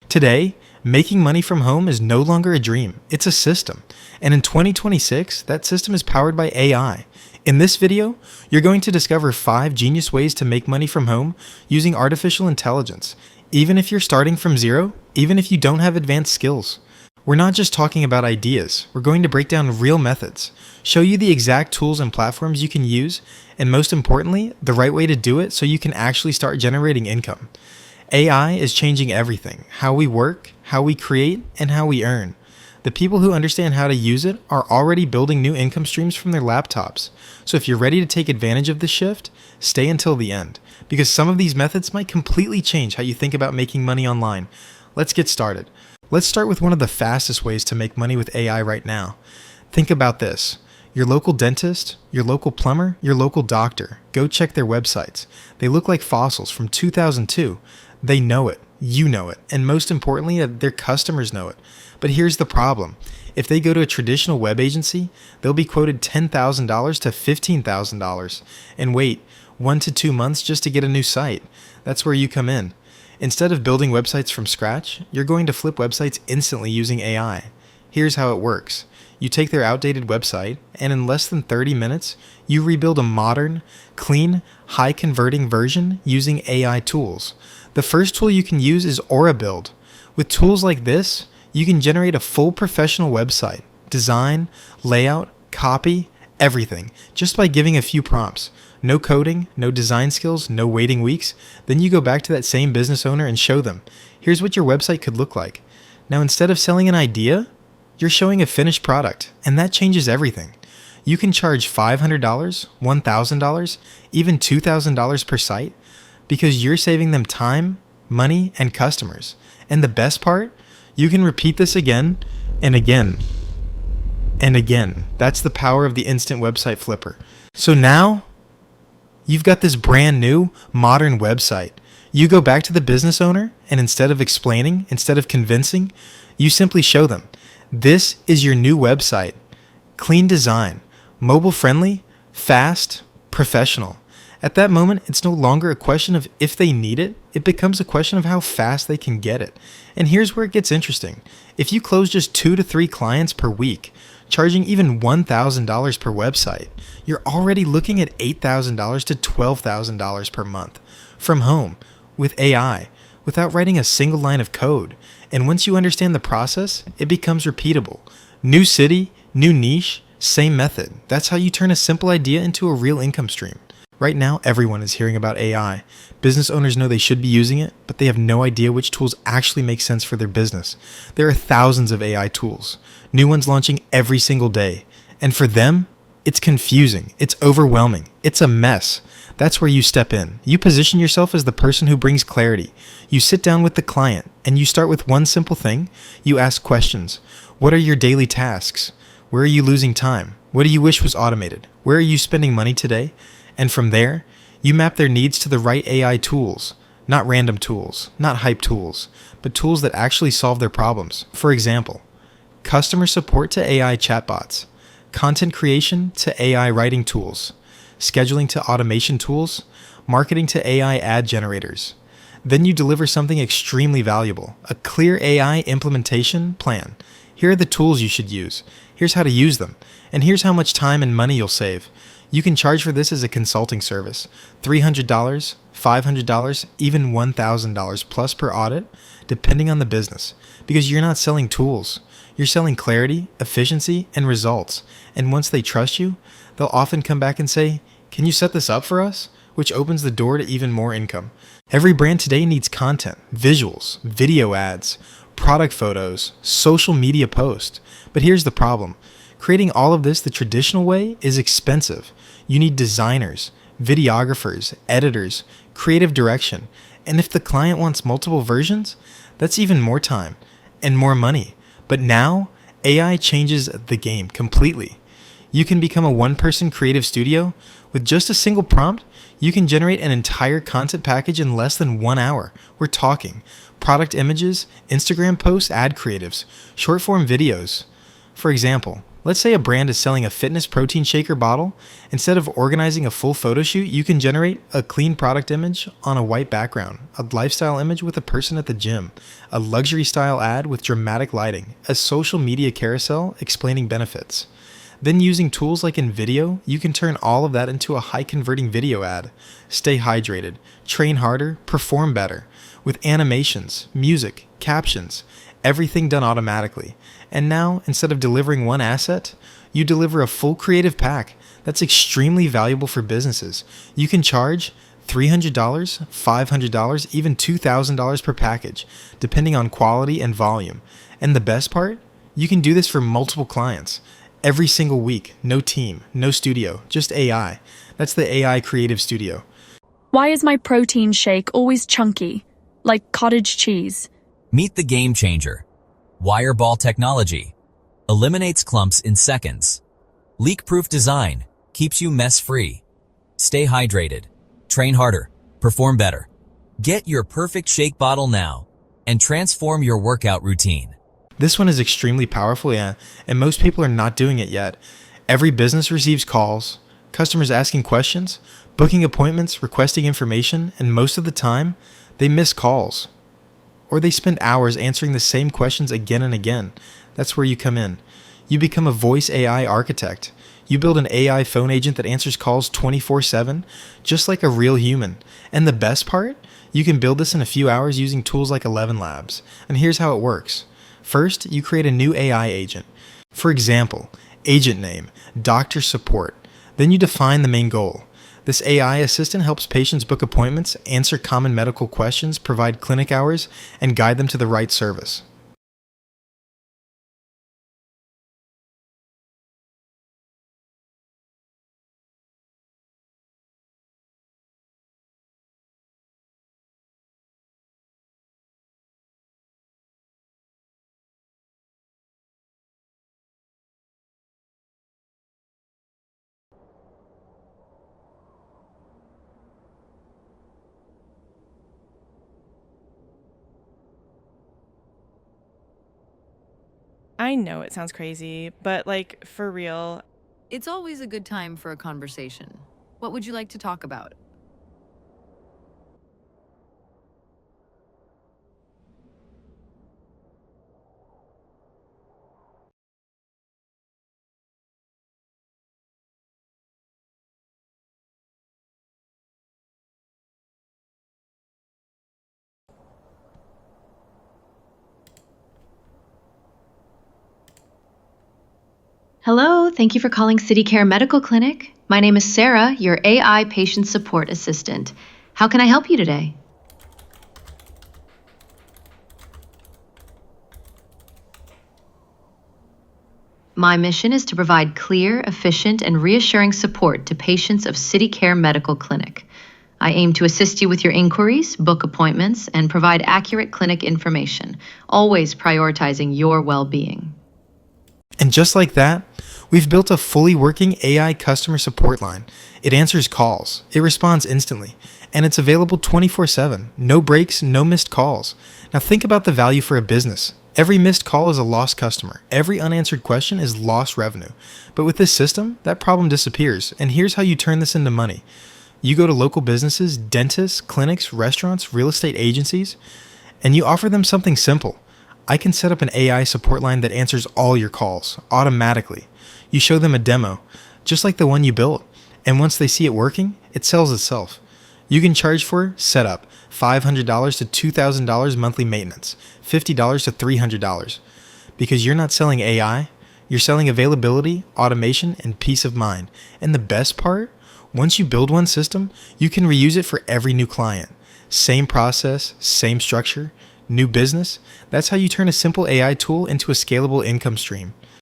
Today, making money from home is no longer a dream, it's a system. And in 2026, that system is powered by AI. In this video, you're going to discover 5 genius ways to make money from home using artificial intelligence, even if you're starting from zero, even if you don't have advanced skills. We're not just talking about ideas, we're going to break down real methods, show you the exact tools and platforms you can use, and most importantly, the right way to do it so you can actually start generating income. AI is changing everything, how we work, how we create, and how we earn. The people who understand how to use it are already building new income streams from their laptops. So if you're ready to take advantage of this shift, stay until the end, because some of these methods might completely change how you think about making money online. Let's get started. Let's start with one of the fastest ways to make money with AI right now. Think about this. Your local dentist, your local plumber, your local doctor. Go check their websites. They look like fossils from 2002. They know it, you know it, and most importantly, their customers know it. But here's the problem. If they go to a traditional web agency, they'll be quoted $10,000 to $15,000 and wait 1 to 2 months just to get a new site. That's where you come in. Instead of building websites from scratch, you're going to flip websites instantly using AI. Here's how it works. You take their outdated website, and in less than 30 minutes, you rebuild a modern, clean, high-converting version using AI tools. The first tool you can use is Aura Build. With tools like this, you can generate a full professional website, design, layout, copy, everything, just by giving a few prompts. No coding, no design skills, no waiting weeks. Then you go back to that same business owner and show them, here's what your website could look like. Now instead of selling an idea, you're showing a finished product, and that changes everything. You can charge $500, $1,000, even $2,000 per site because you're saving them time, money, and customers. And the best part, you can repeat this again and again and again. That's the power of the instant website flipper. So now, you've got this brand new, modern website. You go back to the business owner, and instead of explaining, instead of convincing, you simply show them, this is your new website. Clean design, mobile friendly, fast, professional. At that moment, it's no longer a question of if they need it, it becomes a question of how fast they can get it. And here's where it gets interesting. If you close just 2 to 3 clients per week, charging even $1,000 per website, you're already looking at $8,000 to $12,000 per month from home with AI without writing a single line of code. And once you understand the process, it becomes repeatable. New city, new niche, same method. That's how you turn a simple idea into a real income stream. Right now, everyone is hearing about AI. Business owners know they should be using it, but they have no idea which tools actually make sense for their business. There are thousands of AI tools, new ones launching every single day. And for them, it's confusing, it's overwhelming, it's a mess. That's where you step in. You position yourself as the person who brings clarity. You sit down with the client, and you start with one simple thing. You ask questions. What are your daily tasks? Where are you losing time? What do you wish was automated? Where are you spending money today? And from there, you map their needs to the right AI tools, not random tools, not hype tools, but tools that actually solve their problems. For example, customer support to AI chatbots, content creation to AI writing tools, scheduling to automation tools, marketing to AI ad generators. Then you deliver something extremely valuable, a clear AI implementation plan. Here are the tools you should use. Here's how to use them. And here's how much time and money you'll save. You can charge for this as a consulting service, $300, $500, even $1,000 plus per audit, depending on the business, because you're not selling tools. You're selling clarity, efficiency, and results. And once they trust you, they'll often come back and say, can you set this up for us? Which opens the door to even more income. Every brand today needs content, visuals, video ads, product photos, social media posts. But here's the problem. Creating all of this the traditional way is expensive. You need designers, videographers, editors, creative direction. And if the client wants multiple versions, that's even more time and more money. But now, AI changes the game completely. You can become a one-person creative studio. With just a single prompt, you can generate an entire content package in less than 1 hour. We're talking product images, Instagram posts, ad creatives, short-form videos. For example, Let's say a brand is selling a fitness protein shaker bottle. Instead of organizing a full photo shoot, you can generate a clean product image on a white background, a lifestyle image with a person at the gym, a luxury style ad with dramatic lighting, a social media carousel explaining benefits. Then using tools like InVideo, you can turn all of that into a high converting video ad. Stay hydrated, train harder, perform better, with animations, music, captions, everything done automatically. And now, instead of delivering one asset, you deliver a full creative pack that's extremely valuable for businesses. You can charge $300, $500, even $2,000 per package, depending on quality and volume. And the best part? You can do this for multiple clients. Every single week, no team, no studio, just AI. That's the AI Creative Studio. Why is my protein shake always chunky, like cottage cheese? Meet the game changer. Wireball technology. Eliminates clumps in seconds. Leak-proof design. Keeps you mess-free. Stay hydrated. Train harder. Perform better. Get your perfect shake bottle now and transform your workout routine. This one is extremely powerful, yeah, and most people are not doing it yet. Every business receives calls, customers asking questions, booking appointments, requesting information, and most of the time, they miss calls. Or they spend hours answering the same questions again and again. That's where you come in. You become a voice AI architect. You build an AI phone agent that answers calls 24/7, just like a real human. And the best part? You can build this in a few hours using tools like 11 Labs. And here's how it works. First, you create a new AI agent. For example, agent name, doctor support. Then you define the main goal. This AI assistant helps patients book appointments, answer common medical questions, provide clinic hours, and guide them to the right service. I know it sounds crazy, but like for real, It's always a good time for a conversation. What would you like to talk about? Hello, thank you for calling CityCare Medical Clinic. My name is Sarah, your AI patient support assistant. How can I help you today? My mission is to provide clear, efficient, and reassuring support to patients of CityCare Medical Clinic. I aim to assist you with your inquiries, book appointments, and provide accurate clinic information, always prioritizing your well-being. And just like that, we've built a fully working AI customer support line. It answers calls, it responds instantly, and it's available 24/7. No breaks, no missed calls. Now think about the value for a business. Every missed call is a lost customer. Every unanswered question is lost revenue. But with this system, that problem disappears. And here's how you turn this into money. You go to local businesses, dentists, clinics, restaurants, real estate agencies, and you offer them something simple. I can set up an AI support line that answers all your calls automatically. You show them a demo, just like the one you built, and once they see it working, it sells itself. You can charge for setup, $500 to $2,000 monthly maintenance, $50 to $300. Because you're not selling AI, you're selling availability, automation, and peace of mind. And the best part? Once you build one system, you can reuse it for every new client. Same process, same structure, new business. That's how you turn a simple AI tool into a scalable income stream.